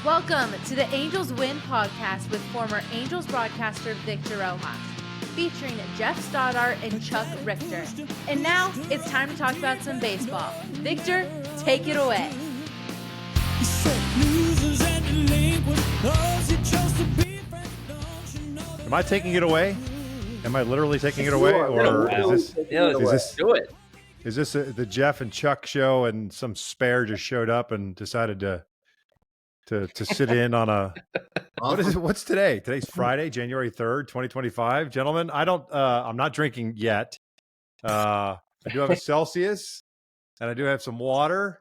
Welcome to the AngelsWin Podcast with former Angels broadcaster Victor Rojas, featuring Geoff Stoddart and Chuck Richter. And now it's time to talk about some baseball. Victor, take it away. Am I taking it away? Am I literally taking it away, or is this the Geoff and Chuck show, and some spare just showed up and decided to sit in on a what is it? What's today? Today's Friday, January 3rd, 2025. Gentlemen, I'm not drinking yet. I do have a Celsius, and I do have some water,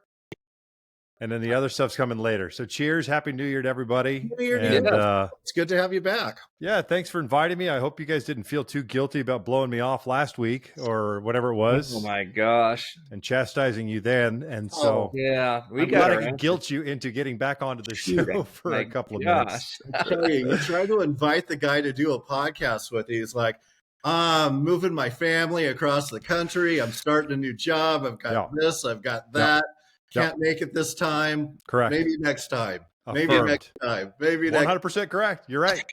and then the other stuff's coming later. So cheers, Happy New Year to everybody. New Year to you. It's good to have you back. Yeah, thanks for inviting me. I hope you guys didn't feel too guilty about blowing me off last week or whatever it was. Oh my gosh. And chastising you then. And so yeah, I'm glad I could guilt you into getting back onto the show for a couple of minutes. I tell you try to invite the guy to do a podcast with you. He's like, I'm moving my family across the country. I'm starting a new job. I've got this. I've got that. Can't make it this time. Correct. Maybe next time. Affirmed. Maybe next time. Maybe 100% correct. You're right.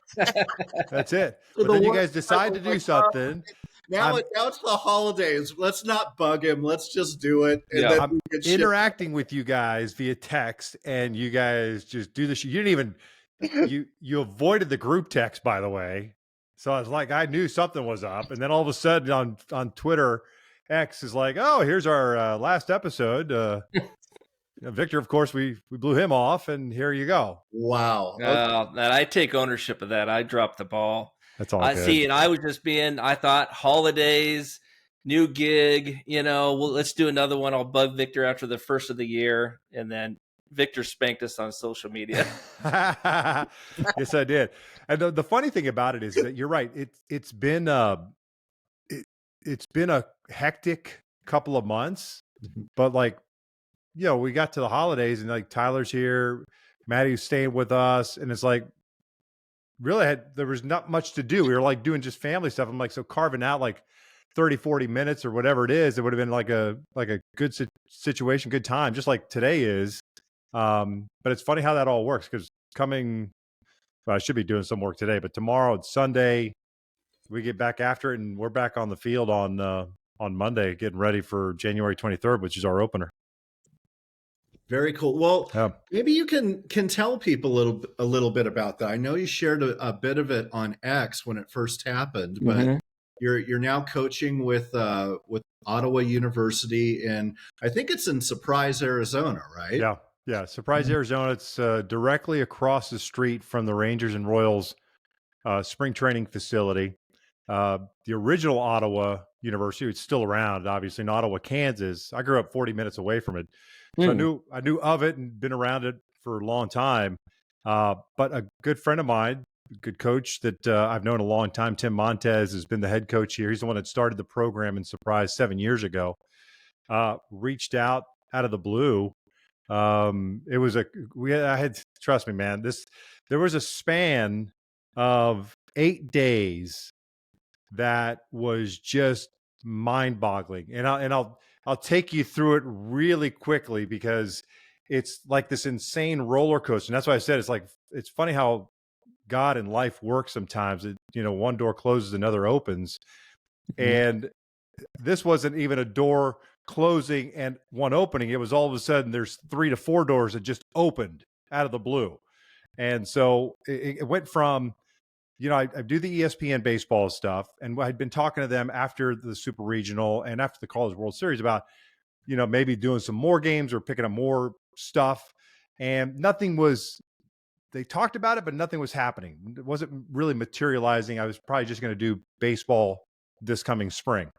That's it. But then you guys decide to do something. Now it's the holidays. Let's not bug him. Let's just do it. And then I'm interacting with you guys via text, and you guys just do this. You didn't even you avoided the group text, by the way. So I was like, I knew something was up, and then all of a sudden on Twitter, X is like, oh, here's our last episode. Victor, of course, we blew him off, and here you go. Wow. That I take ownership of that. I dropped the ball. That's all. I see, and I was just I thought holidays, new gig, well, let's do another one. I'll bug Victor after the first of the year, and then Victor spanked us on social media. Yes, I did. And the funny thing about it is that you're right. It's been a hectic couple of months, but we got to the holidays and Tyler's here, Maddie's staying with us, and it's like really there was not much to do. We were doing just family stuff. I'm so carving out 30, 40 minutes or whatever it is, it would have been like a good situation, good time, just like today is. But it's funny how that all works, because I should be doing some work today, but tomorrow it's Sunday. We get back after it, and we're back on the field on Monday, getting ready for January 23rd, which is our opener. Very cool. Well, maybe you can tell people a little bit about that. I know you shared a bit of it on X when it first happened, but you're now coaching with Ottawa University, and I think it's in Surprise, Arizona, right? Yeah. Surprise, Arizona. It's directly across the street from the Rangers and Royals spring training facility. The original Ottawa University, it's still around, obviously, in Ottawa, Kansas. I grew up 40 minutes away from it. So I knew of it and been around it for a long time. But a good friend of mine, a good coach that I've known a long time, Tim Montez, has been the head coach here. He's the one that started the program in Surprise 7 years ago. Reached out of the blue. Trust me, man, there was a span of 8 days that was just mind-boggling. And I'll take you through it really quickly, because it's like this insane roller coaster. And that's why I said it's funny how God and life works sometimes. One door closes, another opens. And this wasn't even a door closing and one opening. It was all of a sudden there's 3 to 4 doors that just opened out of the blue. And so it went from, I do the ESPN baseball stuff, and I'd been talking to them after the Super Regional and after the College World Series about, maybe doing some more games or picking up more stuff. And they talked about it, but nothing was happening. It wasn't really materializing. I was probably just going to do baseball this coming spring.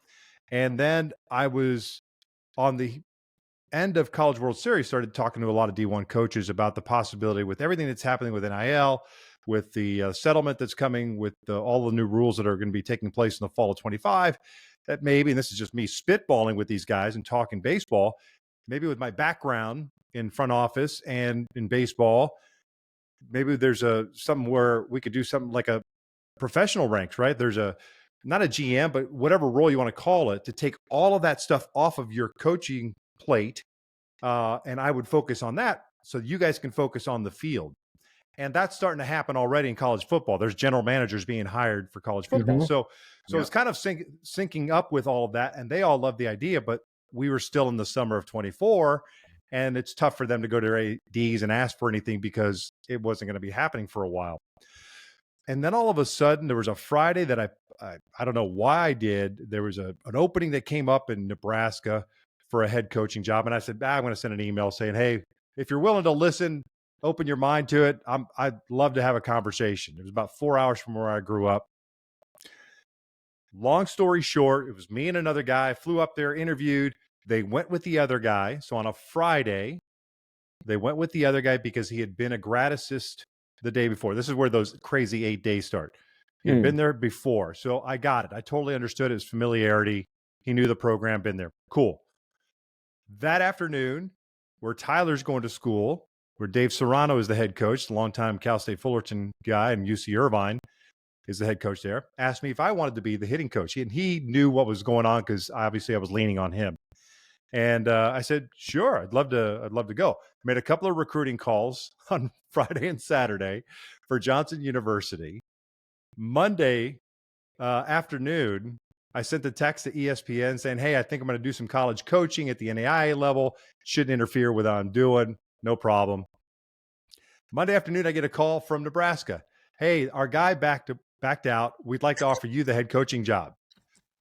And then I was on the end of College World Series, started talking to a lot of D1 coaches about the possibility, with everything that's happening with NIL, with the settlement that's coming, with all the new rules that are going to be taking place in the fall of 25, that maybe, and this is just me spitballing with these guys and talking baseball, maybe with my background in front office and in baseball, maybe there's something where we could do something like a professional ranks, right? There's not a GM, but whatever role you want to call it, to take all of that stuff off of your coaching plate. And I would focus on that so you guys can focus on the field. And that's starting to happen already in college football. There's general managers being hired for college football. So it's kind of syncing up with all of that. And they all love the idea, but we were still in the summer of 24, and it's tough for them to go to their ADs and ask for anything because it wasn't going to be happening for a while. And then all of a sudden, there was a Friday that I don't know why I did. There was an opening that came up in Nebraska for a head coaching job. And I said, I'm going to send an email saying, hey, if you're willing to listen, open your mind to it, I'd love to have a conversation. It was about 4 hours from where I grew up. Long story short, it was me and another guy. I flew up there, interviewed. They went with the other guy. So on a Friday, they went with the other guy because he had been a grad assist the day before. This is where those crazy 8 days start. He had been there before. So I got it. I totally understood his familiarity. He knew the program, been there. Cool. That afternoon, where Tyler's going to school, where Dave Serrano is the head coach, the longtime Cal State Fullerton guy, and UC Irvine is the head coach there, asked me if I wanted to be the hitting coach. And he knew what was going on because obviously I was leaning on him. And I said, sure, I'd love to go. Made a couple of recruiting calls on Friday and Saturday for Johnson University. Monday afternoon, I sent the text to ESPN saying, hey, I think I'm going to do some college coaching at the NAIA level. Shouldn't interfere with what I'm doing. No problem. Monday afternoon, I get a call from Nebraska. Hey, our guy backed out. We'd like to offer you the head coaching job.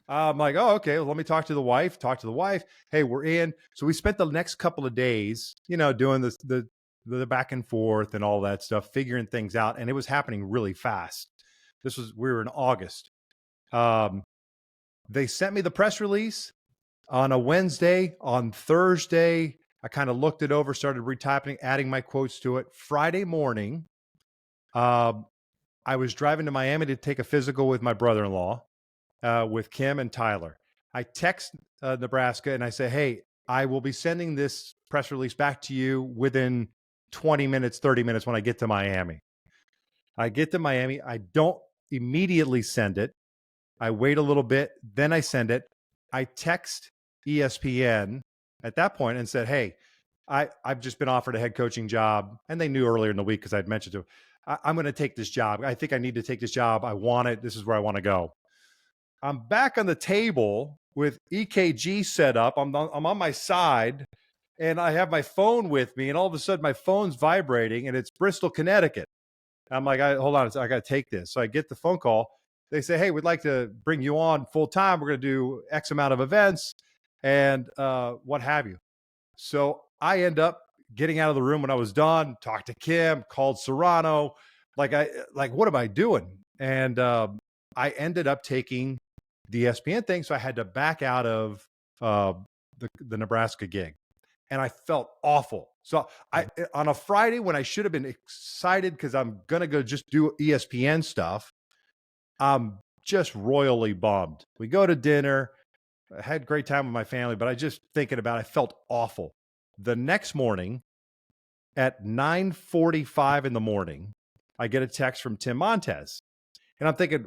I'm like, oh, okay. Well, let me talk to the wife. Hey, we're in. So we spent the next couple of days, doing the back and forth and all that stuff, figuring things out. And it was happening really fast. We were in August. They sent me the press release on a Wednesday. On Thursday, I kind of looked it over, started retyping, adding my quotes to it. Friday morning, I was driving to Miami to take a physical with my brother-in-law, with Kim and Tyler. I text Nebraska and I say, hey, I will be sending this press release back to you within 20 minutes, 30 minutes when I get to Miami. I get to Miami. I don't immediately send it. I wait a little bit, then I send it. I text ESPN at that point and said, hey, I've just been offered a head coaching job. And they knew earlier in the week because I'd mentioned to them, I'm going to take this job. I think I need to take this job. I want it. This is where I want to go. I'm back on the table with EKG set up. I'm on my side and I have my phone with me, and all of a sudden my phone's vibrating and it's Bristol, Connecticut. I'm like, hold on, I got to take this. So I get the phone call. They say, hey, we'd like to bring you on full time. We're going to do X amount of events and what have you. So I end up getting out of the room when I was done, talked to Kim, called Serrano. Like, what am I doing? And I ended up taking the ESPN thing. So I had to back out of the Nebraska gig. And I felt awful. So on a Friday when I should have been excited because I'm going to go just do ESPN stuff, I'm just royally bummed. We go to dinner. I had a great time with my family, but I just thinking about it, I felt awful. The next morning at 9:45 in the morning, I get a text from Tim Montez. And I'm thinking,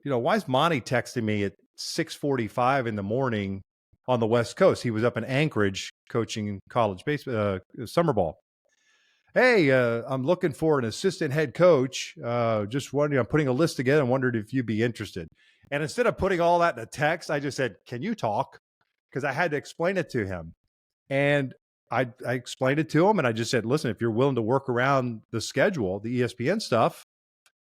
why is Monty texting me at 6:45 in the morning on the West Coast? He was up in Anchorage coaching college baseball, summer ball. Hey, I'm looking for an assistant head coach. Just wondering, I'm putting a list together and wondered if you'd be interested. And instead of putting all that in a text, I just said, can you talk? Because I had to explain it to him. And I explained it to him. And I just said, listen, if you're willing to work around the schedule, the ESPN stuff,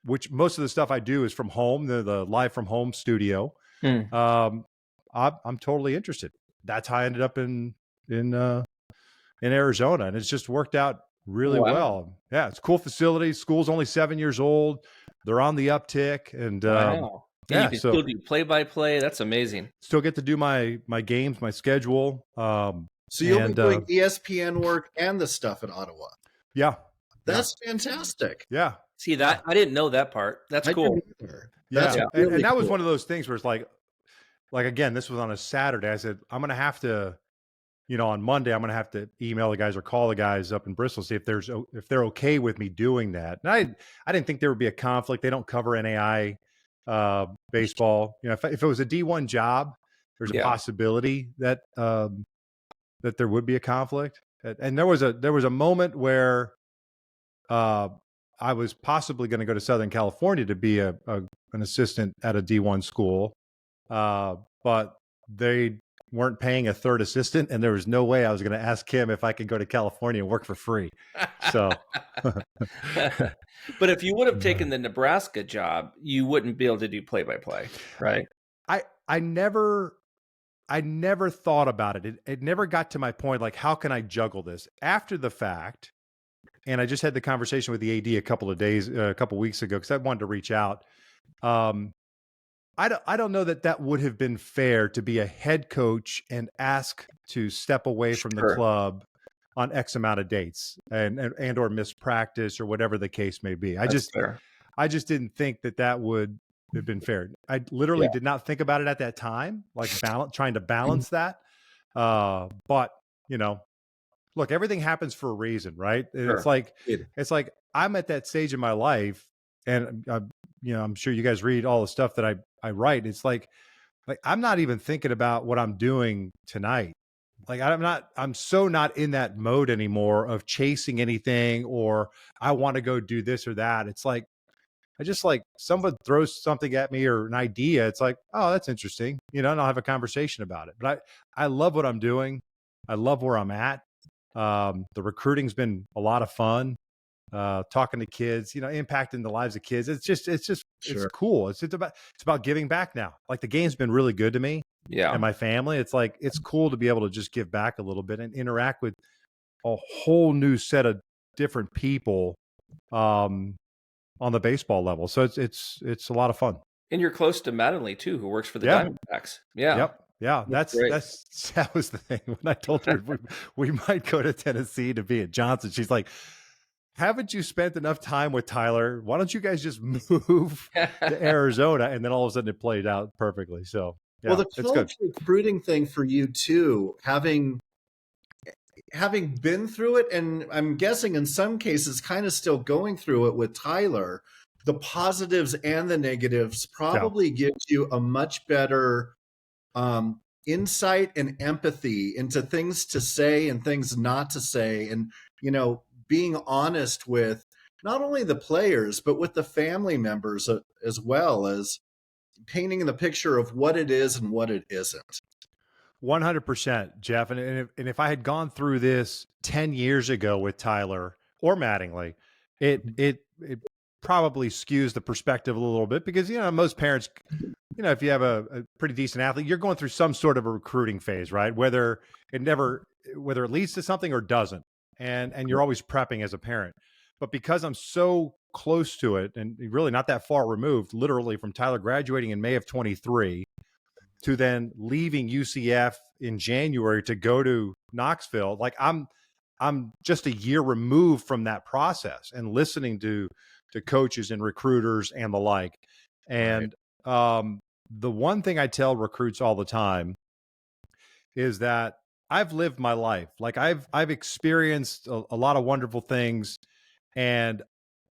which most of the stuff I do is from home, the live from home studio, I'm totally interested. That's how I ended up in Arizona. And it's just worked out really well. Yeah, it's a cool facility. School's only 7 years old. They're on the uptick. And you can still do play-by-play. That's amazing. Still get to do my games, my schedule. So you'll be doing ESPN work and the stuff in Ottawa. Yeah. That's fantastic. Yeah. See that? I didn't know that part. That's cool. Yeah. And that was one of those things where it's like again, this was on a Saturday. I said, I'm going to have to, on Monday, I'm going to have to email the guys or call the guys up in Bristol, see if they're okay with me doing that. And I didn't think there would be a conflict. They don't cover NAI baseball. If it was a D1 job, there's a possibility that there would be a conflict. And there was a moment where I was possibly going to go to Southern California to be an assistant at a D1 school, but they weren't paying a third assistant, and there was no way I was going to ask him if I could go to California and work for free. So, but if you would have taken the Nebraska job, you wouldn't be able to do play-by-play, right? I never thought about it. It never got to my point, like, how can I juggle this after the fact? And I just had the conversation with the AD a couple weeks ago, because I wanted to reach out. I don't know that would have been fair to be a head coach and ask to step away from the club on X amount of dates and or miss practice or whatever the case may be. I just didn't think that would have been fair. I literally did not think about it at that time, like trying to balance that. But look, everything happens for a reason, right? Sure. It's like I'm at that stage in my life, and I'm sure you guys read all the stuff that I write. It's like I'm not even thinking about what I'm doing tonight. Like I'm so not in that mode anymore of chasing anything, or I want to go do this or that. It's like I just someone throws something at me or an idea. It's like, oh, that's interesting, and I'll have a conversation about it. But I love what I'm doing. I love where I'm at. The recruiting's been a lot of fun. Talking to kids, impacting the lives of kids. It's cool. It's about giving back now. Like, the game's been really good to me and my family. It's like, it's cool to be able to just give back a little bit and interact with a whole new set of different people, on the baseball level. So it's a lot of fun. And you're close to Mattingly too, who works for the Diamondbacks. Yeah. Yep. Yeah, that was the thing. When I told her we might go to Tennessee to be at Johnson, she's like, haven't you spent enough time with Tyler? Why don't you guys just move to Arizona? And then all of a sudden it played out perfectly. So, well, the college recruiting thing for you too, having been through it, and I'm guessing in some cases kind of still going through it with Tyler, the positives and the negatives probably gives you a much better insight and empathy into things to say and things not to say. And, being honest with not only the players, but with the family members as well, as painting the picture of what it is and what it isn't. 100%, Geoff. And if I had gone through this 10 years ago with Tyler or Mattingly, it probably skews the perspective a little bit, because, most parents, if you have a pretty decent athlete, you're going through some sort of a recruiting phase, right? Whether it leads to something or doesn't. And you're always prepping as a parent. But because I'm so close to it, and really not that far removed, literally from Tyler graduating in May of 23 to then leaving UCF in January to go to Knoxville, like I'm just a year removed from that process and listening to coaches and recruiters and the like. And the one thing I tell recruits all the time is that I've lived my life. Like, I've experienced a lot of wonderful things, and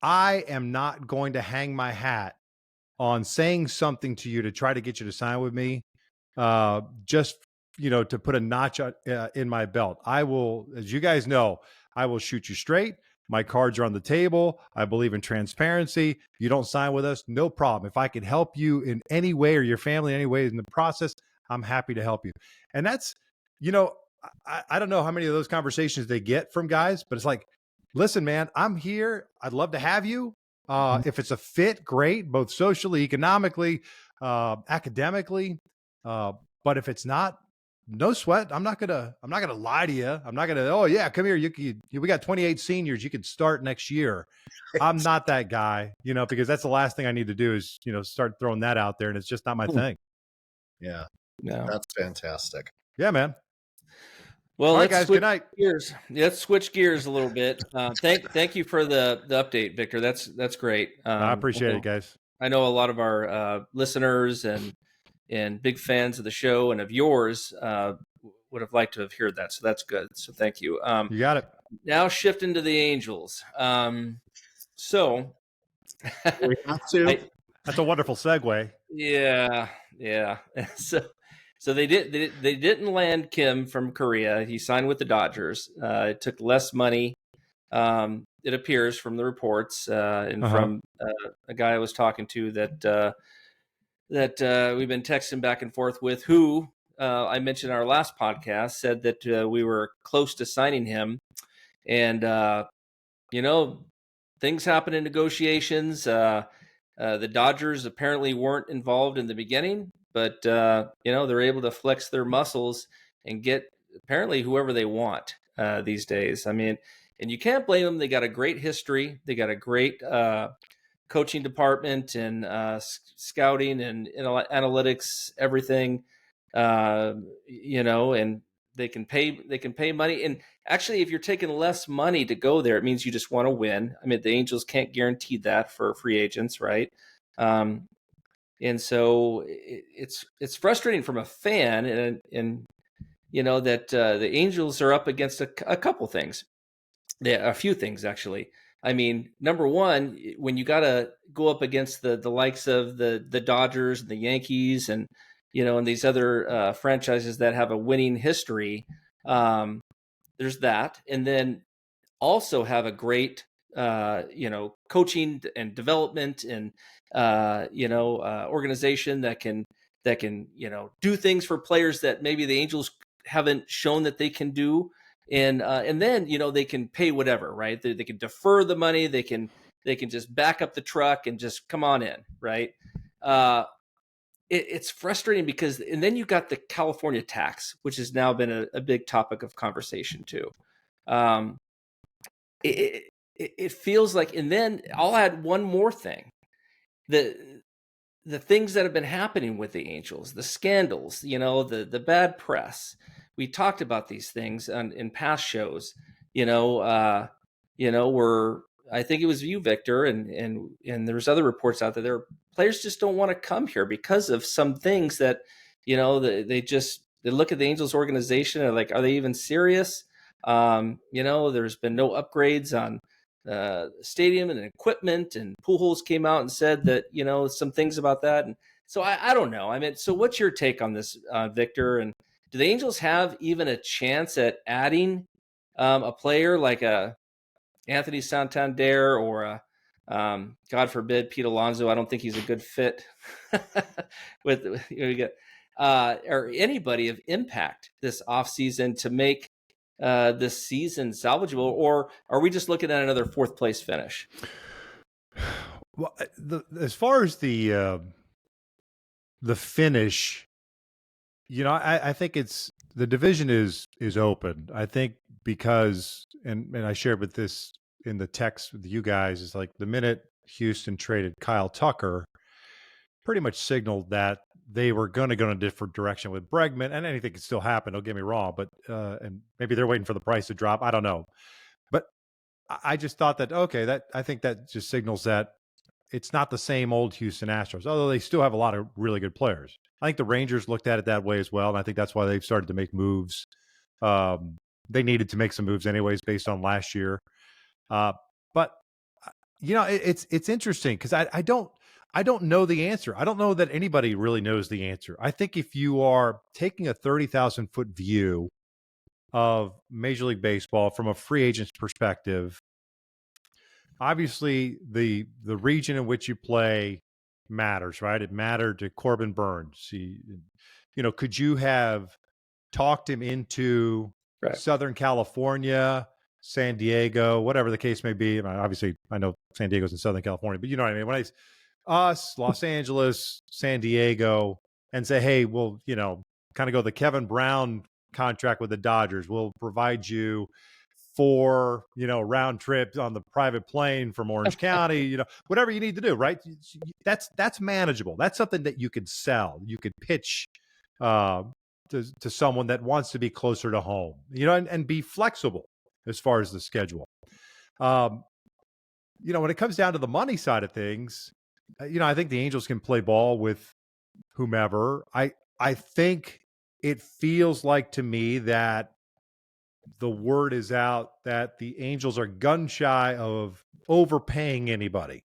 I am not going to hang my hat on saying something to you to try to get you to sign with me, just, to put a notch in my belt. I will, as you guys know, I will shoot you straight. My cards are on the table. I believe in transparency. You don't sign with us, no problem. If I can help you in any way, or your family in any way in the process, I'm happy to help you. And that's, I don't know how many of those conversations they get from guys, but it's like, listen, man, I'm here. I'd love to have you. If it's a fit, great, both socially, economically, academically. But if it's not, no sweat. I'm not gonna lie to you. I'm not gonna, oh yeah, come here. We got 28 seniors. You can start next year. I'm not that guy, because that's the last thing I need to do is, start throwing that out there. And it's just not my thing. Yeah. That's fantastic. Yeah, man. Well, all right, guys. Good night. Let's switch gears a little bit. Thank you for the update, Victor. That's great. I appreciate it, guys. I know a lot of our listeners and big fans of the show and of yours would have liked to have heard that. So that's good. So thank you. You got it. Now shifting to the Angels. So we have to. That's a wonderful segue. Yeah. So they didn't land Kim from Korea. He signed with the Dodgers. It took less money. it appears from the reports and from a guy I was talking to that we've been texting back and forth with, who I mentioned in our last podcast, said that we were close to signing him. And, things happen in negotiations. The Dodgers apparently weren't involved in the beginning, but, they're able to flex their muscles and get apparently whoever they want these days. I mean, and you can't blame them. They got a great history. They got a great coaching department and scouting and analytics, everything, and they can pay money. And actually, if you're taking less money to go there, it means you just want to win. I mean, the Angels can't guarantee that for free agents, right? And so it's frustrating from a fan, and that the Angels are up against a couple things. Yeah, a few things actually. I mean, number one, when you got to go up against the likes of the Dodgers and the Yankees and and these other franchises that have a winning history, there's that, and then also have a great coaching and development and organization that can do things for players that maybe the Angels haven't shown that they can do. And then they can pay whatever, right? They can defer the money. They can just back up the truck and just come on in, right? It's frustrating because, and then you got the California tax, which has now been a big topic of conversation too. It feels like, and then I'll add one more thing: the things that have been happening with the Angels, the scandals, the bad press. We talked about these things in past shows, where I think it was you, Victor, and there's other reports out there. Players just don't want to come here because of some things that, they look at the Angels organization and like, are they even serious? There's been no upgrades on stadium and equipment, and Pujols came out and said that, some things about that. And so I don't know. I mean, so what's your take on this, Victor? And do the Angels have even a chance at adding a player like a Anthony Santander or a, God forbid, Pete Alonso? I don't think he's a good fit with or anybody of impact this offseason to make this season salvageable, or are we just looking at another fourth place finish? Well, as far as the finish, I think it's the division is open. I think because, and I shared with this in the text with you guys, is like the minute Houston traded Kyle Tucker, pretty much signaled that they were going to go in a different direction with Bregman, and anything could still happen. Don't get me wrong, but and maybe they're waiting for the price to drop. I don't know, but I just thought that I think that just signals that it's not the same old Houston Astros, although they still have a lot of really good players. I think the Rangers looked at it that way as well, and I think that's why they've started to make moves. They needed to make some moves anyways based on last year. But it's interesting because I don't know the answer. I don't know that anybody really knows the answer. I think if you are taking a 30,000-foot view of Major League Baseball from a free agent's perspective, obviously the region in which you play matters, right? It mattered to Corbin Burns. Could you have talked him into Southern California, San Diego, whatever the case may be? Obviously, I know San Diego's in Southern California, but you know what I mean? When us, Los Angeles, San Diego, and say, hey, we'll, kind of go the Kevin Brown contract with the Dodgers. We'll provide you 4, round trips on the private plane from Orange County, whatever you need to do, right? That's manageable. That's something that you could sell. You could pitch to someone that wants to be closer to home, and be flexible as far as the schedule. When it comes down to the money side of things, I think the Angels can play ball with whomever. I think it feels like to me that the word is out that the Angels are gun shy of overpaying anybody.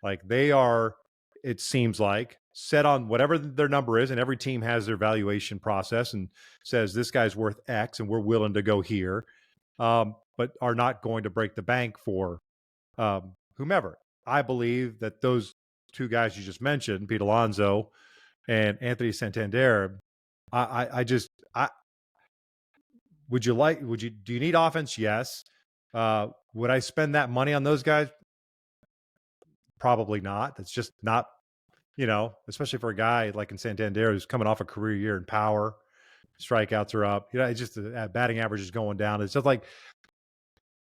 Like they are, it seems like, set on whatever their number is, and every team has their valuation process and says this guy's worth X and we're willing to go here. but are not going to break the bank for whomever. I believe that those two guys you just mentioned, Pete Alonso and Anthony Santander, do you need offense? Yes. Would I spend that money on those guys? Probably not. That's just not, especially for a guy like in Santander who's coming off a career year in power. Strikeouts are up. It's just batting average is going down. It's just like,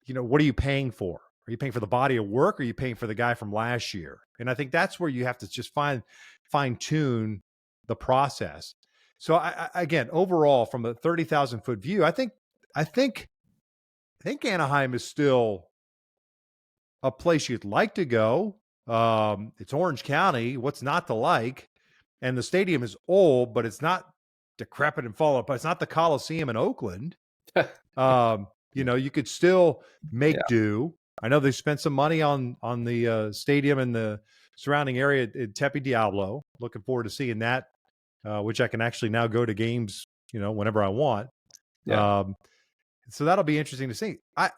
what are you paying for? Are you paying for the body of work, or are you paying for the guy from last year? And I think that's where you have to just fine tune the process. So again, overall, from a 30,000 foot view, I think Anaheim is still a place you'd like to go. It's Orange County. What's not to like? And the stadium is old, but it's not decrepit and fallen apart. It's not the Coliseum in Oakland. You could still make do. I know they spent some money on the stadium and the surrounding area at Tepe Diablo. Looking forward to seeing that, which I can actually now go to games, whenever I want. Yeah. So that'll be interesting to see. I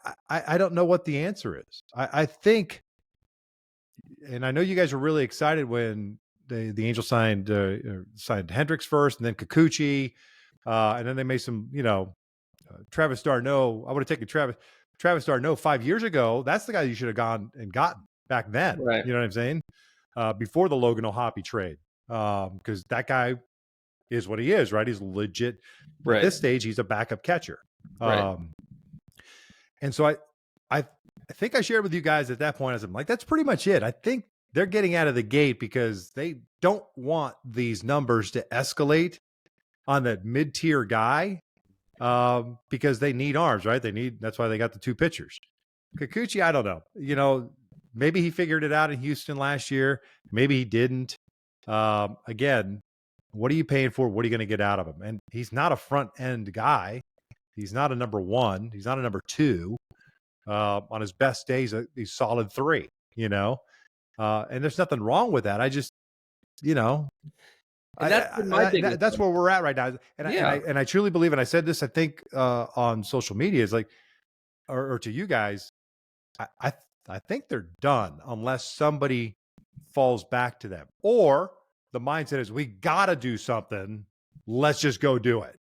don't know what the answer is. I think, and I know you guys were really excited when the Angels signed Hendricks first, and then Kikuchi, and then they made some, Travis d'Arnaud. I would have taken Travis d'Arnaud 5 years ago. That's the guy you should have gone and gotten back then. Right. You know what I'm saying? Before the Logan O'Hoppe trade, because that guy is what he is, right? He's legit. Right. At this stage, he's a backup catcher. Right. And so I think I shared with you guys at that point, as I'm like, that's pretty much it. I think they're getting out of the gate because they don't want these numbers to escalate on that mid-tier guy, because they need arms, right? That's why they got the two pitchers. Kikuchi, I don't know. Maybe he figured it out in Houston last year. Maybe he didn't. Again, what are you paying for? What are you going to get out of him? And he's not a front end guy. He's not a number one. He's not a number two. On his best days, he's solid 3, and there's nothing wrong with that. I just, that's where we're at right now. And I truly believe, and I said this, I think, on social media, is like, or to you guys, I think they're done unless somebody falls back to them, or the mindset is we got to do something. Let's just go do it.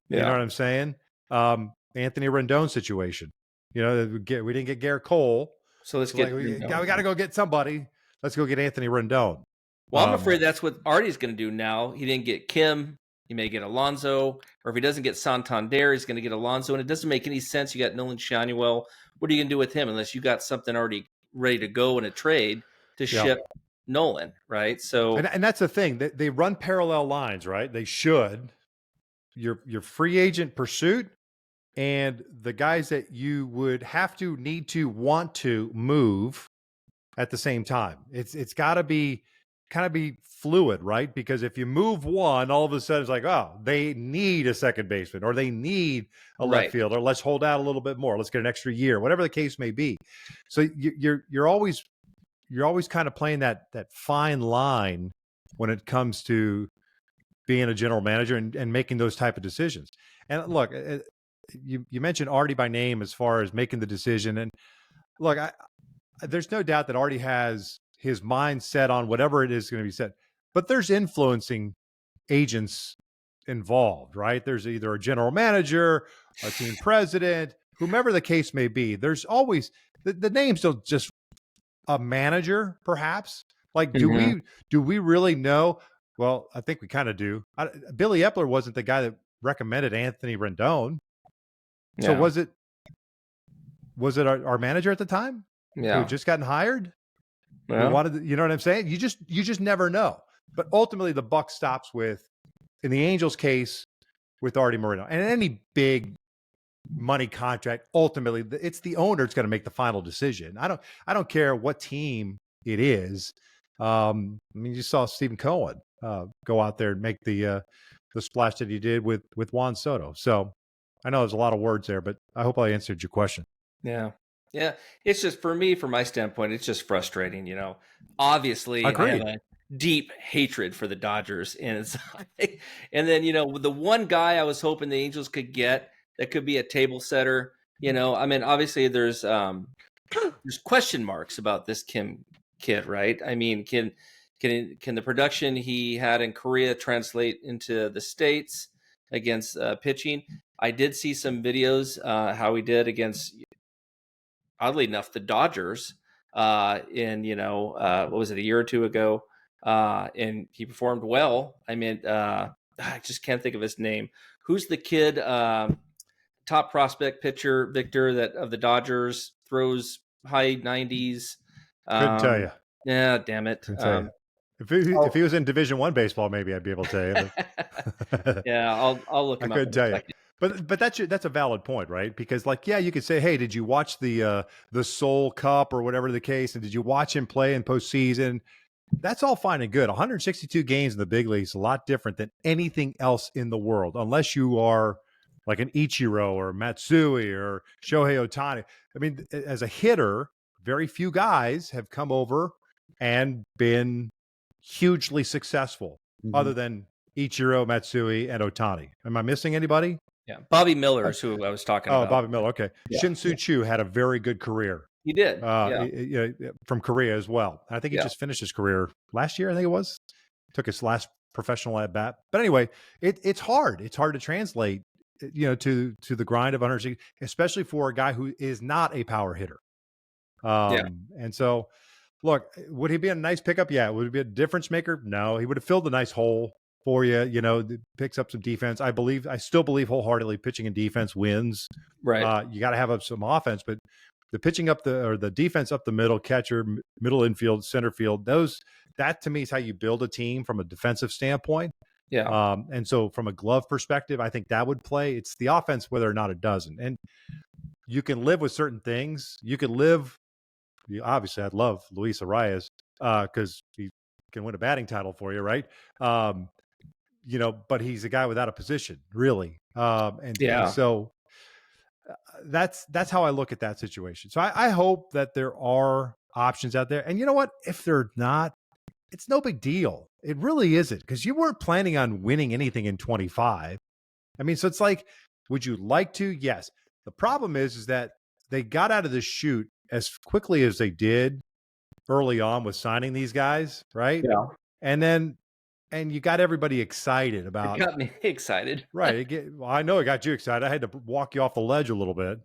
Yeah. You know what I'm saying? Anthony Rendon situation. We didn't get Garrett Cole, so let's get. We got to go get somebody. Let's go get Anthony Rendon. Well, I'm afraid that's what Artie's going to do now. He didn't get Kim. He may get Alonso, or if he doesn't get Santander, he's going to get Alonso. And it doesn't make any sense. You got Nolan Shanuel. What are you going to do with him unless you got something already ready to go in a trade to ship Nolan, right? So, and that's the thing. They run parallel lines, right? They should. Your free agent pursuit and the guys that you would have to need to want to move at the same time. It's got to be kind of be fluid, right? Because if you move one, all of a sudden it's like, oh, they need a second baseman, or they need a left fielder. Let's hold out a little bit more. Let's get an extra year, whatever the case may be. So you're always kind of playing that fine line when it comes to being a general manager and making those type of decisions. And look, you mentioned Artie by name as far as making the decision. And look, there's no doubt that Artie has his mind set on whatever it is going to be set, but there's influencing agents involved, right? There's either a general manager, a team president, whomever the case may be. There's always the names don't just a manager, perhaps. Like, do we really know? Well, I think we kind of do. Billy Epler wasn't the guy that recommended Anthony Rendon. So was it our manager at the time? Yeah. Who had just gotten hired? Yeah. You know what I'm saying? You just never know. But ultimately the buck stops with, in the Angels case, with Artie Moreno. And any big money contract, ultimately it's the owner that's going to make the final decision. I don't care what team it is. You saw Stephen Cohen go out there and make the splash that he did with Juan Soto. So I know there's a lot of words there, but I hope I answered your question. Yeah. Yeah. It's just, for me, from my standpoint, it's just frustrating. Obviously, I have a deep hatred for the Dodgers inside. And then, the one guy I was hoping the Angels could get that could be a table setter I mean, obviously there's question marks about this Kim kid, right? I mean, can the production he had in Korea translate into the States against pitching? I did see some videos how he did against, oddly enough, the Dodgers in what was it, a year or two ago, and he performed well. I mean, I just can't think of his name. Who's the kid? Top prospect pitcher, Victor, that of the Dodgers, throws high 90s. Couldn't tell you. Yeah, damn it. If he was in Division I baseball, maybe I'd be able to tell you. But Yeah, I'll look him I up. couldn't tell you. But that's a valid point, right? Because you could say, hey, did you watch the Soul Cup or whatever the case, and did you watch him play in postseason? That's all fine and good. 162 games in the big leagues is a lot different than anything else in the world, unless you are like an Ichiro or Matsui or Shohei Ohtani. I mean, as a hitter, very few guys have come over and been hugely successful, other than Ichiro, Matsui, and Ohtani. Am I missing anybody? Yeah, Bobby Miller is who I was talking about. Oh, Bobby Miller. Okay. Yeah. Shin-Soo Choo had a very good career. He did. From Korea as well. I think he just finished his career last year, I think it was. Took his last professional at bat. But anyway, it's hard. It's hard to translate, to the grind of 160, especially for a guy who is not a power hitter. And so, look, would he be a nice pickup? Yeah. Would he be a difference maker? No. He would have filled a nice hole for you, picks up some defense. I still believe wholeheartedly pitching and defense wins. Right. You got to have some offense, but the pitching up the defense up the middle, catcher, middle infield, center field, that to me is how you build a team from a defensive standpoint. Yeah. And so from a glove perspective, I think that would play. It's the offense, whether or not it doesn't. And you can live with certain things. Obviously I'd love Luis Arias because he can win a batting title for you, right? But he's a guy without a position, really. And so that's how I look at that situation. So I hope that there are options out there. And you know what? If they're not, it's no big deal. It really isn't, because you weren't planning on winning anything in 25. I mean, so it's like, would you like to? Yes. The problem is that they got out of the chute as quickly as they did early on with signing these guys, right? Yeah. And you got everybody excited about. It got me excited. Right. I know it got you excited. I had to walk you off the ledge a little bit.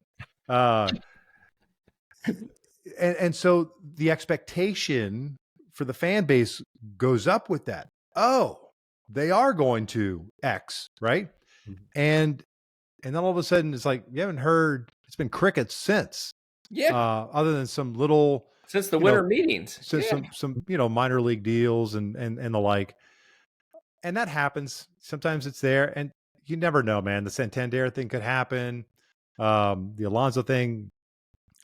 And so the expectation for the fan base goes up with that. Oh, they are going to X, right? And then all of a sudden it's like, you haven't heard, it's been crickets since. Yeah. Other than some little, since the winter meetings, since some minor league deals and the like. And that happens. Sometimes it's there, and you never know, man. The Santander thing could happen. The Alonso thing,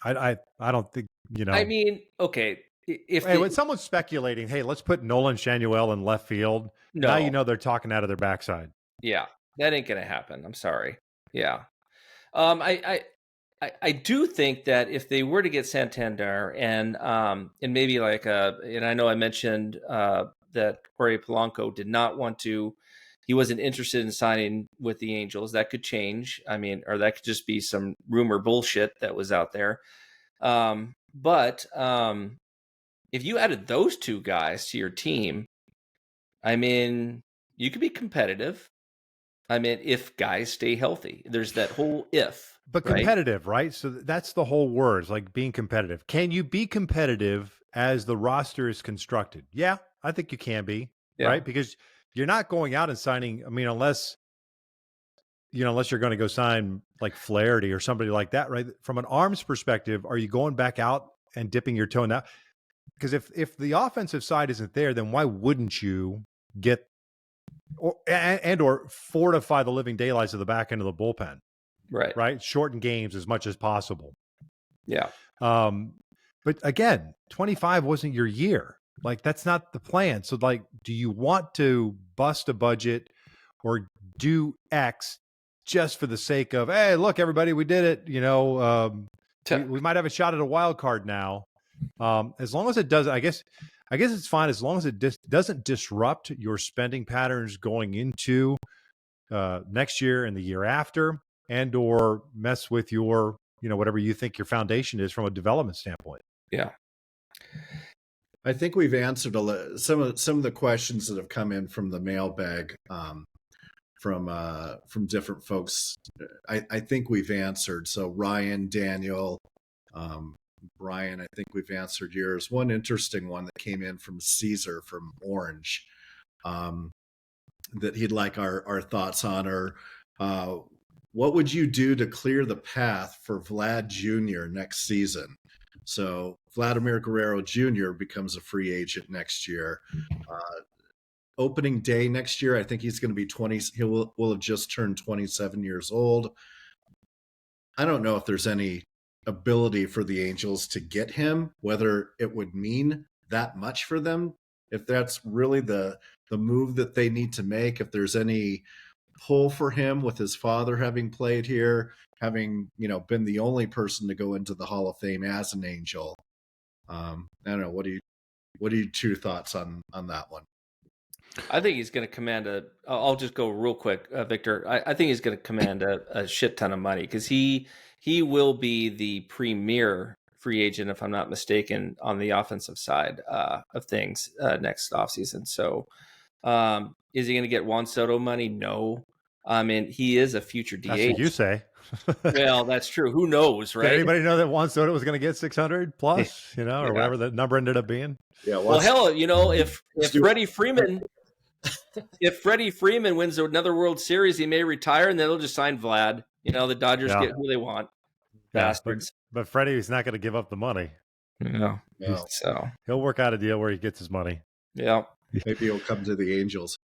I don't think, I mean, okay. When someone's speculating, hey, let's put Nolan Shanuel in left field. No. Now they're talking out of their backside. Yeah, that ain't gonna happen. I'm sorry. Yeah, I do think that if they were to get Santander and maybe and I know I mentioned that Jorge Polanco did not want to. He wasn't interested in signing with the Angels. That could change. I mean, or that could just be some rumor bullshit that was out there. But if you added those two guys to your team, I mean, you could be competitive. I mean, if guys stay healthy, there's that whole if. But competitive, right? So that's the whole word, like being competitive. Can you be competitive as the roster is constructed? Yeah, I think you can be, right? Because you're not going out and signing. I mean, unless you're going to go sign like Flaherty or somebody like that, right? From an arms perspective, are you going back out and dipping your toe in that? Because if the offensive side isn't there, then why wouldn't you get or fortify the living daylights of the back end of the bullpen? Right. Shorten games as much as possible. Yeah. But again, 25 wasn't your year. Like, that's not the plan. So, like, do you want to bust a budget or do X just for the sake of, hey, look, everybody, we did it. We might have a shot at a wild card now. As long as it does, I guess it's fine as long as it doesn't disrupt your spending patterns going into next year and the year after, and or mess with your whatever you think your foundation is from a development standpoint. Yeah. I think we've answered some of the questions that have come in from the mailbag from different folks. I think we've answered. So Ryan, Daniel, Brian, I think we've answered yours. One interesting one that came in from Caesar from Orange, that he'd like our thoughts on, or what would you do to clear the path for Vlad Jr. next season? So Vladimir Guerrero Jr. becomes a free agent next year. Opening day next year, I think he's going to be 20. He will have just turned 27 years old. I don't know if there's any ability for the Angels to get him, whether it would mean that much for them, if that's really the move that they need to make, if there's any pull for him with his father having played here, having, been the only person to go into the Hall of Fame as an Angel. I don't know. What are your two thoughts on that one? I think he's going to command I'll just go real quick, Victor. I think he's going to command a shit ton of money, because he will be the premier free agent, if I'm not mistaken, on the offensive side of things next offseason. So is he going to get Juan Soto money? No. I mean, he is a future DH. That's what you say. Well, that's true. Who knows, right? Did anybody know that Juan Soto was going to get 600 plus, or whatever the number ended up being? Yeah. Well, hell, if Freddie Freeman wins another World Series, he may retire, and then they'll just sign Vlad. The Dodgers get who they want. Bastards. But Freddie's not going to give up the money. No. So he'll work out a deal where he gets his money. Yeah. Maybe he'll come to the Angels.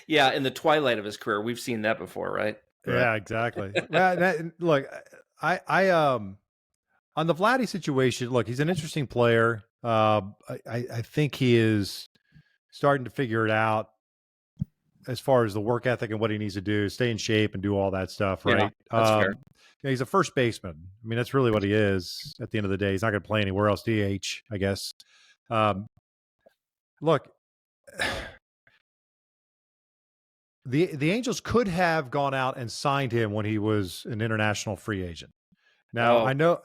Yeah, in the twilight of his career. We've seen that before, right? Yeah, exactly. Look, I on the Vladdy situation, look, he's an interesting player. I think he is starting to figure it out as far as the work ethic and what he needs to do, stay in shape and do all that stuff, right? Yeah, that's fair. He's a first baseman. I mean, that's really what he is at the end of the day. He's not going to play anywhere else, DH, I guess. Look, the Angels could have gone out and signed him when he was an international free agent. Now, I know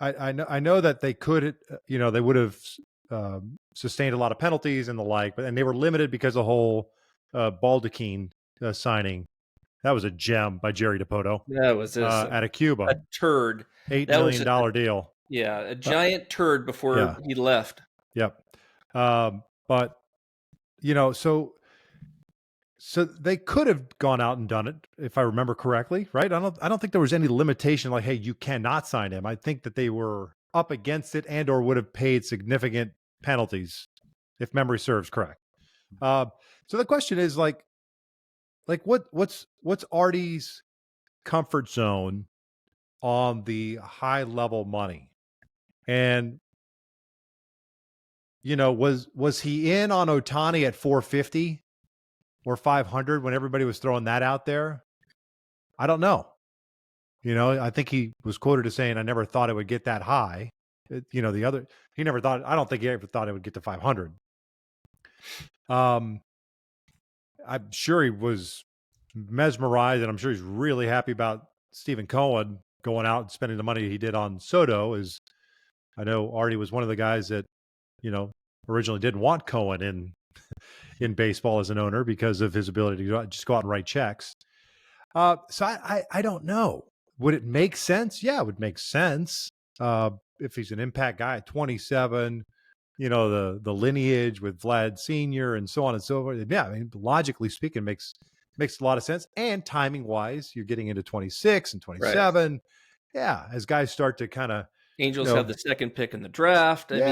that they could, they would have sustained a lot of penalties and the like, and they were limited because of the whole Baldachin signing. That was a gem by Jerry DiPoto. That was out of Cuba. A turd. $8 million deal. Yeah, a giant turd before he left. Yep. But, so they could have gone out and done it, if I remember correctly, right? I don't think there was any limitation like, hey, you cannot sign him. I think that they were up against it and or would have paid significant penalties, if memory serves correct. So the question is what's Artie's comfort zone on the high level money? And was he in on Ohtani at 450 or 500 when everybody was throwing that out there? I don't know. I think he was quoted as saying, I never thought it would get that high. I don't think he ever thought it would get to 500. I'm sure he was mesmerized, and I'm sure he's really happy about Stephen Cohen going out and spending the money he did on Soto. I know Artie was one of the guys that, originally didn't want Cohen in baseball as an owner because of his ability to just go out and write checks. So I don't know. Would it make sense? Yeah, it would make sense. If he's an impact guy at 27, the lineage with Vlad Sr. and so on and so forth. Yeah, I mean, logically speaking, makes a lot of sense. And timing wise, you're getting into 26 and 27. Right. Yeah, as guys start to kind of Angels have the second pick in the draft. There's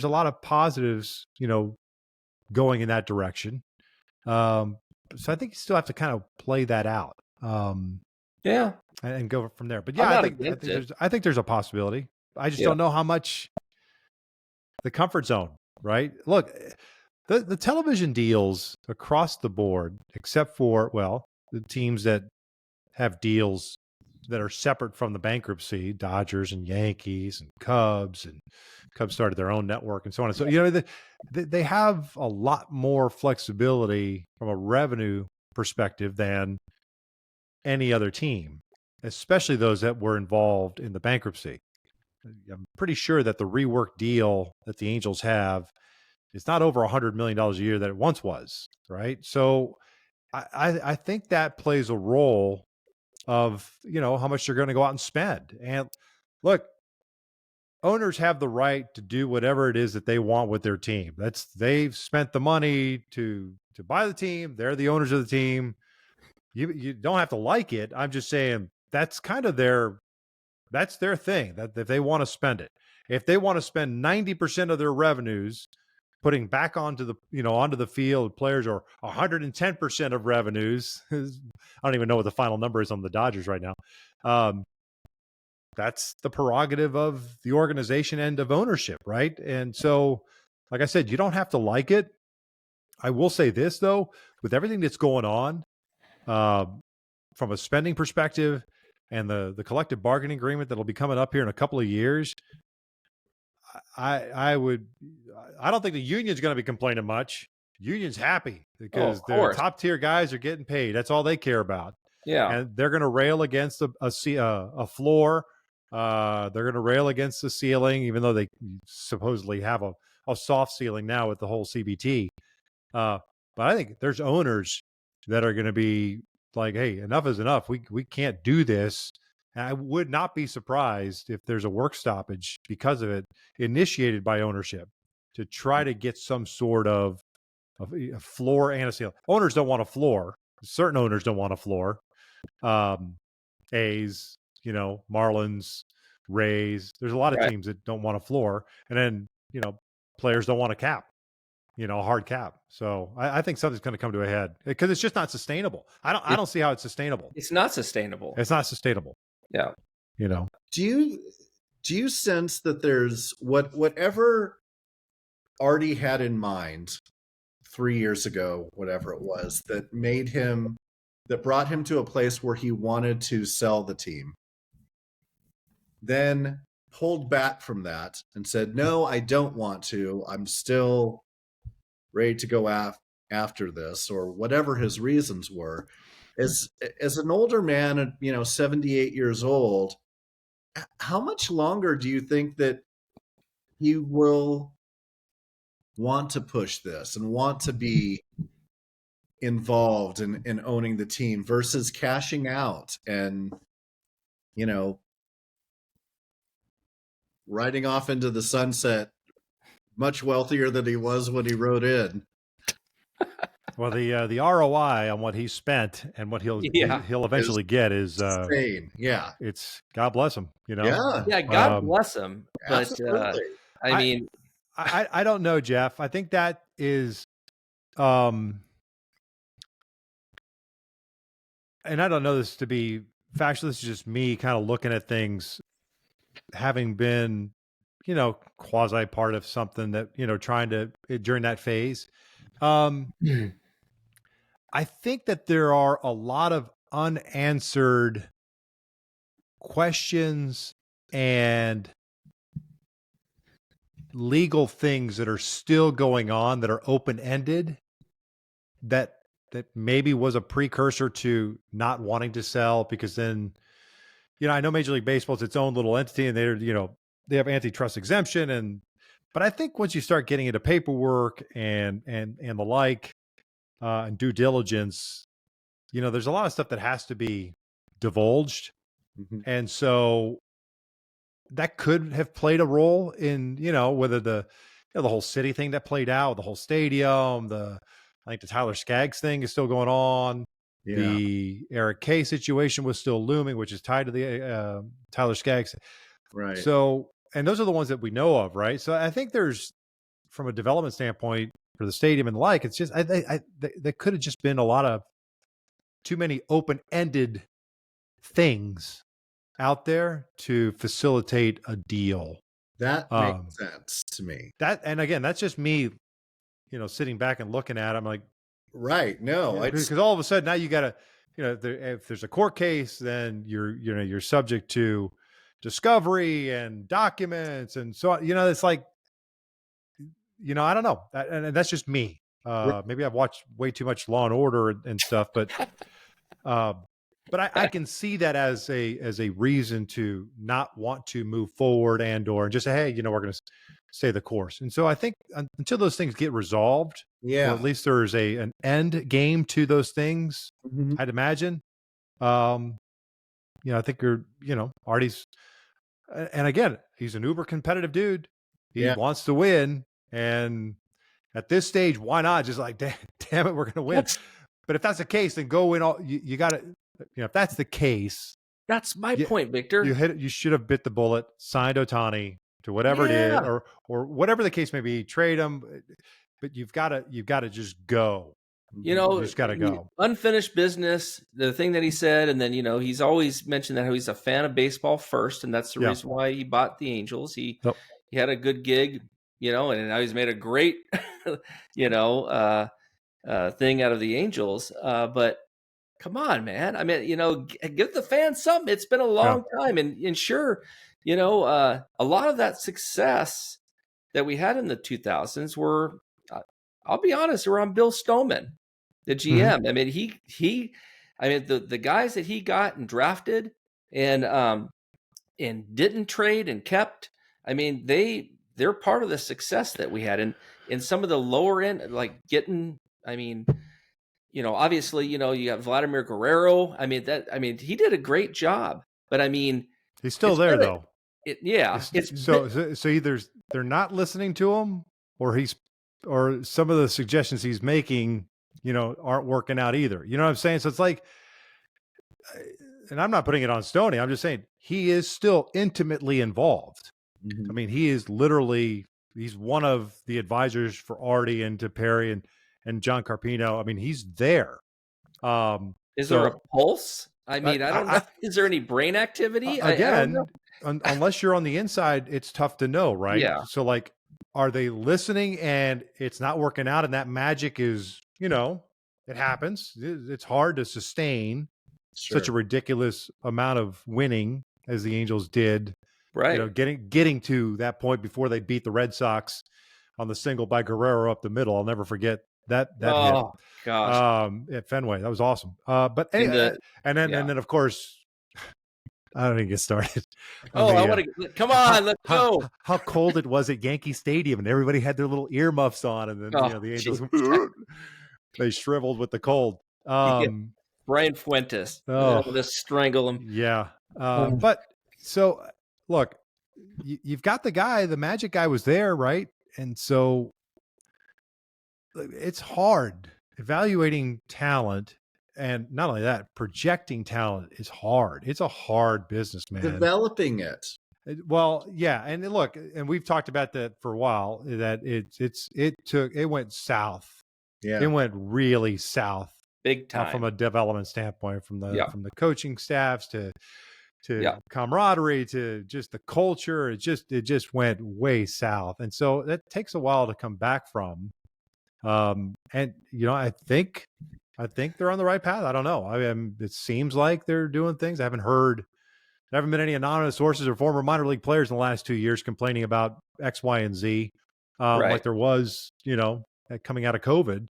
a lot of positives, going in that direction. So I think you still have to kind of play that out. And go from there. But yeah, I think there's a possibility. I just don't know how much the comfort zone, right? Look, the television deals across the board, except for, the teams that have deals that are separate from the bankruptcy, Dodgers and Yankees and Cubs, and Cubs started their own network and so on. And so, they have a lot more flexibility from a revenue perspective than any other team, especially those that were involved in the bankruptcy. I'm pretty sure that the rework deal that the Angels have is not over $100 million a year that it once was, right? So I think that plays a role of, how much they're going to go out and spend. And look, owners have the right to do whatever it is that they want with their team. They've spent the money to buy the team. They're the owners of the team. You don't have to like it. I'm just saying that's kind of that's their thing, that if they want to spend it. If they want to spend 90% of their revenues putting back onto the field players, or 110% of revenues, I don't even know what the final number is on the Dodgers right now. That's the prerogative of the organization and of ownership, right? And so, like I said, you don't have to like it. I will say this, though, with everything that's going on, from a spending perspective and the collective bargaining agreement that'll be coming up here in a couple of years, I don't think the union's going to be complaining much. Union's happy because the top tier guys are getting paid. That's all they care about. Yeah, and they're going to rail against a floor. They're going to rail against the ceiling, even though they supposedly have a soft ceiling now with the whole CBT. But I think there's owners that are going to be like, hey, enough is enough. We can't do this. And I would not be surprised if there's a work stoppage because of it, initiated by ownership, to try to get some sort of a floor and a ceiling. Owners don't want a floor. Certain owners don't want a floor. A's, Marlins, Rays. There's a lot of teams that don't want a floor. And then, players don't want a cap, a hard cap. So I think something's going to come to a head because it's just not sustainable. I don't see how it's sustainable. It's not sustainable. It's not sustainable. Yeah. Do you sense that there's whatever Artie had in mind 3 years ago, whatever it was, that brought him to a place where he wanted to sell the team, then pulled back from that and said, no, I don't want to. I'm still ready to go after this, or whatever his reasons were. As an older man, 78 years old, how much longer do you think that he will want to push this and want to be involved in owning the team versus cashing out and, riding off into the sunset much wealthier than he was when he rode in? Well, the ROI on what he spent and what he'll eventually get is insane. Yeah, it's God bless him. Yeah, God bless him. But I mean, I don't know, Geoff. I think that is, and I don't know this to be factual. This is just me kind of looking at things, having been, quasi part of something that, trying to, during that phase. I think that there are a lot of unanswered questions and legal things that are still going on that are open-ended, that maybe was a precursor to not wanting to sell, because then, I know Major League Baseball is its own little entity and they have antitrust exemption, but I think once you start getting into paperwork and the like, and due diligence, there's a lot of stuff that has to be divulged. Mm-hmm. And so that could have played a role in, whether the whole city thing that played out, the whole stadium, I think the Tyler Skaggs thing is still going on. Yeah. The Eric K situation was still looming, which is tied to the Tyler Skaggs. Right. So, and those are the ones that we know of, right? So I think there's, from a development standpoint for the stadium and the like, it's just, there could have just been a lot of too many open-ended things out there to facilitate a deal. That makes sense to me. And again, that's just me, sitting back and looking at it. I'm like, right. No, because all of a sudden now you got to, if there's a court case, then you're subject to discovery and documents. And so, it's like, I don't know. And that's just me. Maybe I've watched way too much Law and Order and stuff, but But I can see that as a reason to not want to move forward or just say, hey, we're going to stay the course. And so I think until those things get resolved, or at least there's an end game to those things, I'd imagine. I think Artie's, and again, he's an uber competitive dude. He wants to win, and at this stage, why not just like, damn it, we're going to win. But if that's the case, then go win all. You got to. If that's the case, that's my point, Victor. You should have bit the bullet, signed Ohtani to whatever it is, or whatever the case may be. Trade him, but you've got to just go. You just got to go. Unfinished business. The thing that he said, and then he's always mentioned that how he's a fan of baseball first, and that's the reason why he bought the Angels. He had a good gig, and now he's made a great, thing out of the Angels, but. Come on, man. I mean, give the fans something. It's been a long time. And sure, a lot of that success that we had in the 2000s were, I'll be honest, were on Bill Stoneman, the GM. I mean, the guys that he got and drafted and didn't trade and kept, I mean, they're part of the success that we had. And in some of the lower end, like getting, obviously, you got Vladimir Guerrero. I mean, he did a great job, but I mean, he's still there though. So either they're not listening to him, or some of the suggestions he's making, aren't working out either. You know what I'm saying? So it's like, and I'm not putting it on Stoney. I'm just saying he is still intimately involved. I mean, he's one of the advisors for Artie and to Perry and John Carpino. I mean, he's there. Is there a pulse? I mean, I don't know. Is there any brain activity? Again, unless you're on the inside, it's tough to know, right? Yeah. So like, are they listening and it's not working out? And that magic is, it happens. It's hard to sustain such a ridiculous amount of winning as the Angels did. Right. Getting to that point before they beat the Red Sox on the single by Guerrero up the middle. I'll never forget that hit. Gosh. At Fenway. That was awesome. But anyway, and then of course, I don't even get started. I want to come on, let's go. How cold it was at Yankee Stadium, and everybody had their little earmuffs on, and then the Angels they shriveled with the cold. Brian Fuentes, just strangle him. Yeah, but so look, you've got the guy, the magic guy was there, right? And so it's hard evaluating talent, and not only that, projecting talent is hard. It's a hard business, man. Developing it. Well, yeah, and look, and we've talked about that for a while. That it went south. Yeah, it went really south, big time from a development standpoint, from the coaching staffs to camaraderie to just the culture. It just went way south, and so that takes a while to come back from. And I think they're on the right path. I don't know. I mean, it seems like they're doing things. There haven't been any anonymous sources or former minor league players in the last 2 years complaining about X, Y, and Z, like there was, coming out of COVID.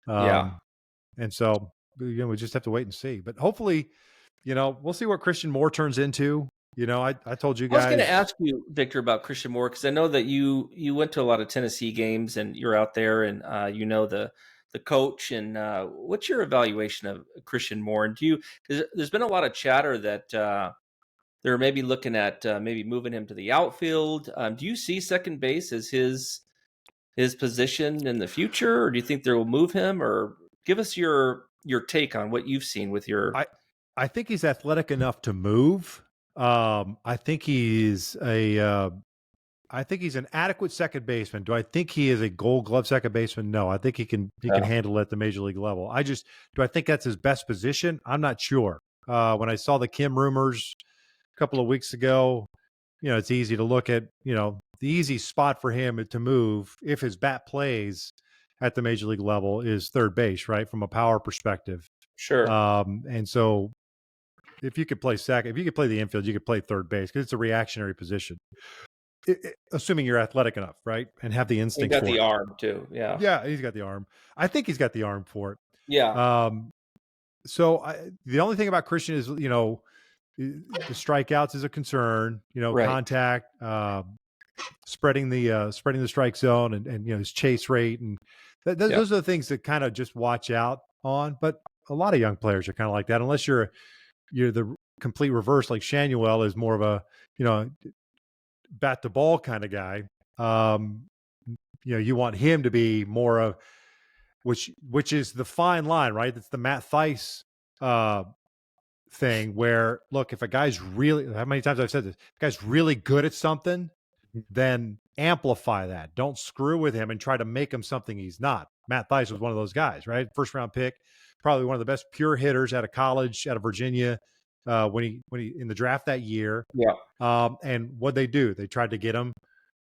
And so, we just have to wait and see. But hopefully, we'll see what Christian Moore turns into. I told you guys. I was going to ask you, Victor, about Christian Moore, because I know that you went to a lot of Tennessee games and you're out there and the coach. And what's your evaluation of Christian Moore? And there's been a lot of chatter that they're maybe looking at maybe moving him to the outfield. Do you see second base as his position in the future, or do you think they will move him? Or give us your take on what you've seen with your. I think he's athletic enough to move. I think he's an adequate second baseman. Do I think he is a Gold Glove second baseman? No, I think he can handle it at the major league level. Do I think that's his best position? I'm not sure. When I saw the Kim rumors a couple of weeks ago, it's easy to look at, the easy spot for him to move if his bat plays at the major league level is third base, right? From a power perspective. Sure. And so if you could play second, if you could play the infield, you could play third base because it's a reactionary position. Assuming you're athletic enough, right? And have the instinct for it. He's got the arm too. Yeah. Yeah, he's got the arm. I think he's got the arm for it. Yeah. So the only thing about Christian is, the strikeouts is a concern, Right. contact, spreading the strike zone and his chase rate. And those are the things that kind of just watch out on. But a lot of young players are kind of like that, unless you're the complete reverse, like Shanuel is more of a, bat the ball kind of guy. You want him to be more of, which is the fine line, right? It's the Matt Theis thing where, look, if a guy's really, how many times I've said this, if a guy's really good at something, then amplify that. Don't screw with him and try to make him something he's not. Matt Theis was one of those guys, right? First round pick, probably one of the best pure hitters out of college, out of Virginia, when he in the draft that year. Yeah. And what they do, they tried to get him,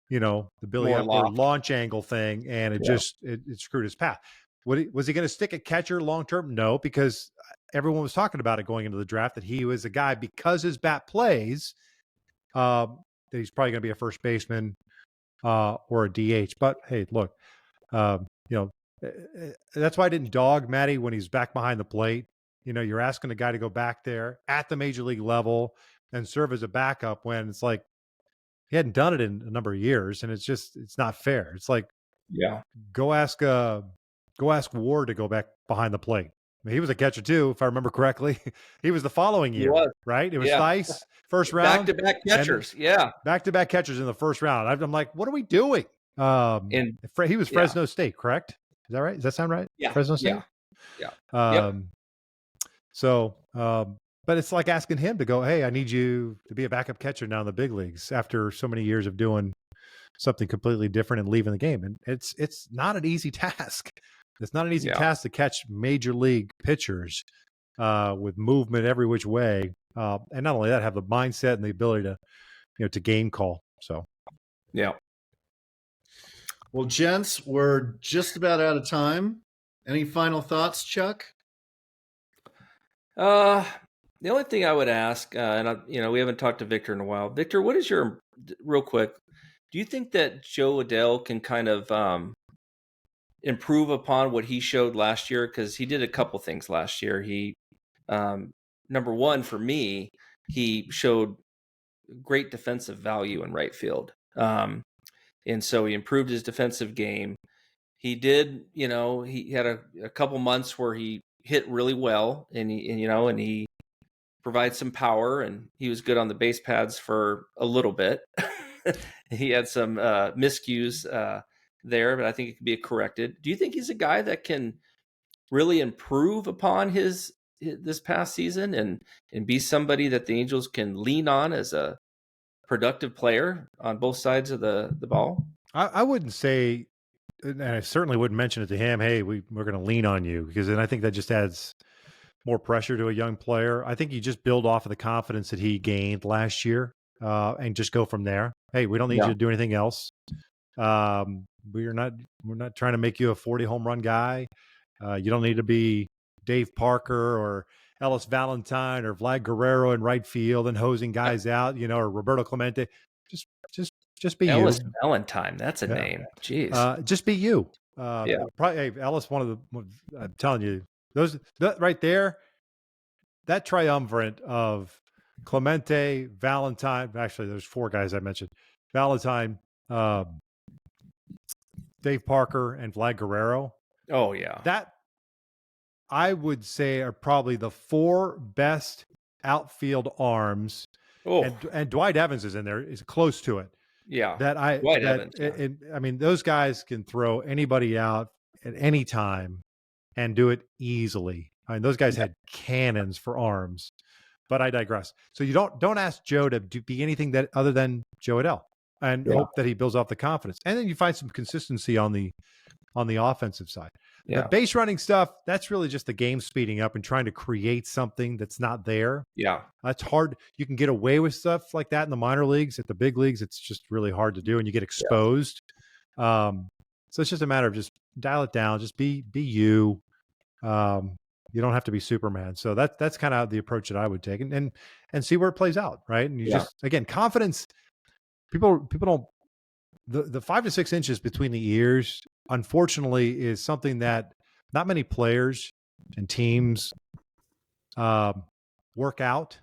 the Billy More Epler loft. launch angle thing, and it just it screwed his path. Was he going to stick at catcher long term? No, because everyone was talking about it going into the draft that he was a guy, because his bat plays, that he's probably going to be a first baseman or a DH. But hey, look, that's why I didn't dog Matty when he's back behind the plate. You're asking a guy to go back there at the major league level and serve as a backup when it's like he hadn't done it in a number of years, and it's not fair. It's like, go ask Ward to go back behind the plate. I mean, he was a catcher too, if I remember correctly. He was the following year, right? It was Theis, first round. Back-to-back catchers, Back-to-back catchers in the first round. I'm like, what are we doing? And he was Fresno State, correct? Is that right? Does that sound right? Yeah. Fresno State? Yeah. So, but it's like asking him to go, hey, I need you to be a backup catcher now in the big leagues after so many years of doing something completely different and leaving the game. And it's not an easy task. It's not an easy task to catch major league pitchers with movement every which way. And not only that, have the mindset and the ability to game call. So, yeah. Well, gents, we're just about out of time. Any final thoughts, Chuck? The only thing I would ask, and we haven't talked to Victor in a while. Victor, what is real quick, do you think that Joe Adell can kind of improve upon what he showed last year? Because he did a couple things last year. He, number one, for me, he showed great defensive value in right field. And so he improved his defensive game. He did, he had a couple months where he hit really well, and he provides some power, and he was good on the base pads for a little bit. He had some miscues there, but I think it could be corrected. Do you think he's a guy that can really improve upon this past season and be somebody that the Angels can lean on as a productive player on both sides of the ball? I wouldn't say, and I certainly wouldn't mention it to him, hey, we're going to lean on you, because then I think that just adds more pressure to a young player. I think you just build off of the confidence that he gained last year and just go from there. Hey, we don't need you to do anything else. We're not trying to make you a 40 home run guy. You don't need to be Dave Parker or Ellis Valentine or Vlad Guerrero in right field and hosing guys out, or Roberto Clemente. Just be Ellis you. Valentine, that's a name. Jeez. Just be you. Probably, hey, Ellis, I'm telling you, that right there, that triumvirate of Clemente, Valentine, actually there's four guys I mentioned, Valentine, Dave Parker, and Vlad Guerrero. Oh yeah. That, I would say, are probably the four best outfield arms. Oh. And Dwight Evans is in there, is close to it. Yeah. Evans. I mean, those guys can throw anybody out at any time and do it easily. I mean, those guys had cannons for arms. But I digress. So you don't ask Joe to be anything that other than Joe Adell, and hope that he builds off the confidence. And then you find some consistency on the offensive side. The base running stuff, that's really just the game speeding up and trying to create something that's not there. Yeah. That's hard. You can get away with stuff like that in the minor leagues. At the big leagues, it's just really hard to do, and you get exposed. So it's just a matter of just dial it down. Just be you. You don't have to be Superman. So that's kind of the approach that I would take, and see where it plays out, right? And you just, again, confidence. People don't. The 5 to 6 inches between the ears, unfortunately, is something that not many players and teams work out.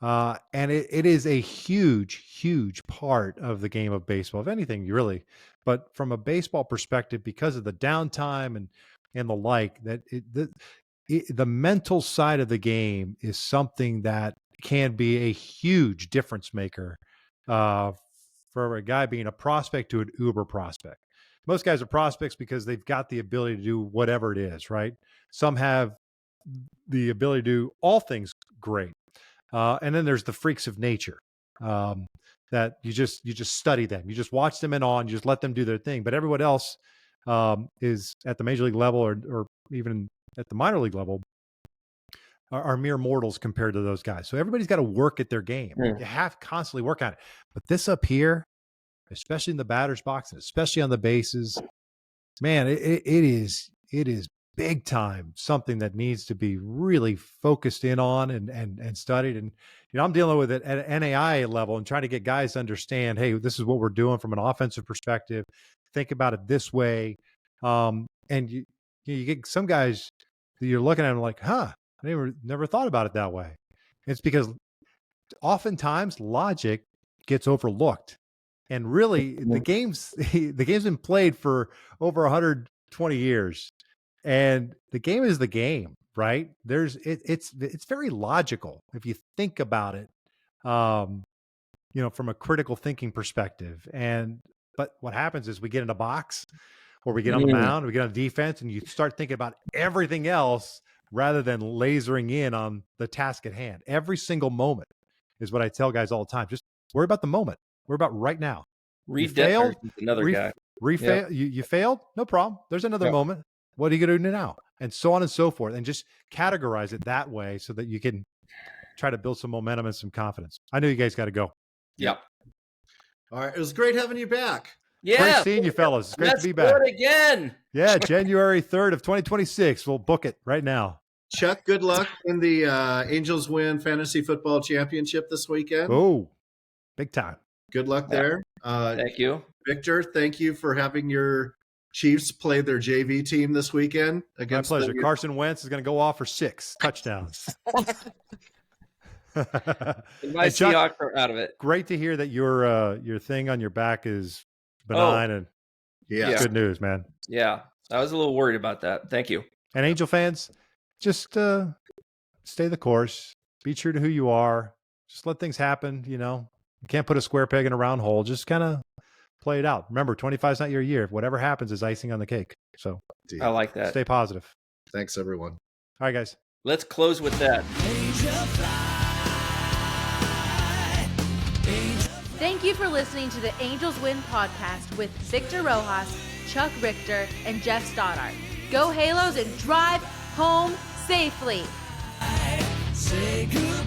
And it is a huge, huge part of the game of baseball, if anything, really. But from a baseball perspective, because of the downtime and the like, that the mental side of the game is something that can be a huge difference maker for a guy being a prospect to an uber prospect. Most guys are prospects because they've got the ability to do whatever it is, right? Some have the ability to do all things great. And then there's the freaks of nature that you just study them. You just watch them and you just let them do their thing. But everyone else is at the major league level or even at the minor league level are mere mortals compared to those guys. So everybody's got to work at their game. You have to constantly work on it. But this up here, especially in the batter's box, and especially on the bases, man, it is big time something that needs to be really focused in on and studied. And I'm dealing with it at an NAI level and trying to get guys to understand, hey, this is what we're doing from an offensive perspective. Think about it this way. And you get some guys that you're looking at them like, I never thought about it that way. It's because oftentimes logic gets overlooked. And really, the game's been played for over 120 years. And the game is the game, right? It's very logical if you think about it, from a critical thinking perspective. But what happens is we get in a box or we get on the mound, we get on defense, and you start thinking about everything else rather than lasering in on the task at hand. Every single moment is what I tell guys all the time. Just worry about the moment. Worry about right now. You failed, another guy. Yep. You failed? No problem. There's another moment. What are you going to do now? And so on and so forth. And just categorize it that way so that you can try to build some momentum and some confidence. I know you guys got to go. Yep. All right. It was great having you back. Yeah. Great seeing you fellas. It's great to be back. Let's do it again. Yeah. January 3rd of 2026. We'll book it right now. Chuck, good luck in the AngelsWin Fantasy Football Championship this weekend. Oh, big time. Good luck there. Thank you. Victor, thank you for having your Chiefs play their JV team this weekend. Against my pleasure. Carson Wentz is going to go off for 6 touchdowns. My Seahawks are out of it. Great to hear that your thing on your back is benign and good news, man. Yeah, I was a little worried about that. Thank you. And Angel fans, just stay the course. Be true to who you are. Just let things happen. You can't put a square peg in a round hole. Just kind of play it out. Remember, 25 is not your year. Whatever happens is icing on the cake. So I like that. Stay positive. Thanks, everyone. All right, guys. Let's close with that. Thank you for listening to the AngelsWin Podcast with Victor Rojas, Chuck Richter, and Geoff Stoddart. Go Halos and drive home safely. Say goodbye.